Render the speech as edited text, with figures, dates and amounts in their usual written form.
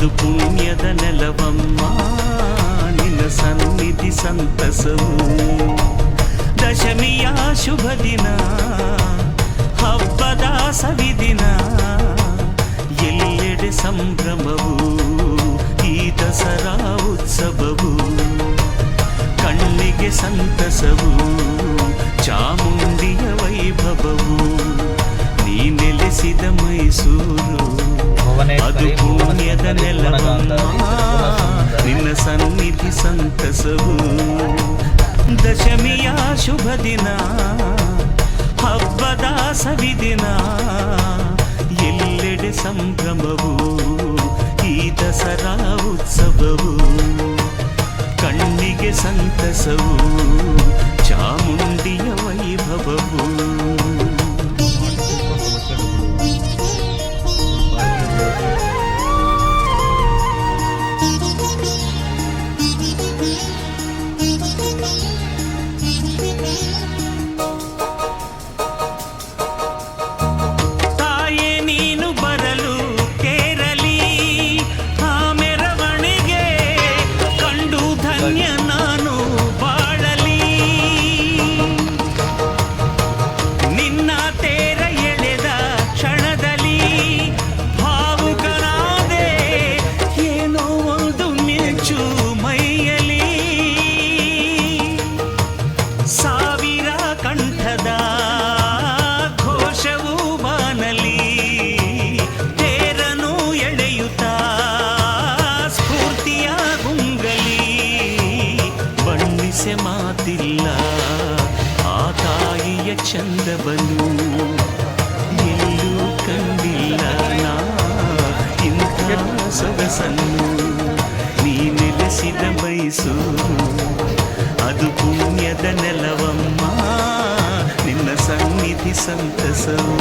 ಅದು ಪುಣ್ಯದ ನೆಲವಮ್ಮ ನಿನ್ನ ಸನ್ನಿಧಿ ಸಂತಸವು. ದಶಮಿಯ ಶುಭ ದಿನ, ಹಬ್ಬದ ಸವಿದಿನ, ಎಲ್ಲೆಡೆ ಸಂಭ್ರಮವು, ಈ ದಸರಾ ಉತ್ಸವವು. ಕಣ್ಣಿಗೆ ಸಂತಸವು, ಚಾಮುಂಡಿಯ ವೈಭವವು, ನೀ ನೆಲೆಸಿದ ಮೈಸೂರು ಅದು ಪುಣ್ಯದ ನೆಲವಮ್ಮ ನಿನ್ನ ಸನ್ನಿಧಿ ಸಂತಸವು. ದಶಮಿಯ ಶುಭ ದಿನ, ಹಬ್ಬದ ಸವಿದಿನ, ಎಲ್ಲೆಡೆ ಸಂಭ್ರಮವು, ಈ ದಸರಾ ಉತ್ಸವವು. ಕಣ್ಣಿಗೆ ಸಂತಸವು, ಚಾಮುಂಡಿಯ ವೈಭವವು. ಮಾತಿಲ್ಲ ಆ ತಾಯಿಯ ಚಂದವನು, ಎಲ್ಲೂ ಕಂಡಿಲ್ಲ ನಾ ಇಂಥ ಸೊಗಸನ್ನು. ನೀ ನೆಲೆಸಿದ ಮೈಸೂರು ಅದು ಪುಣ್ಯದ ನೆಲವಮ್ಮ ನಿನ್ನ ಸನ್ನಿಧಿ ಸಂತಸವು.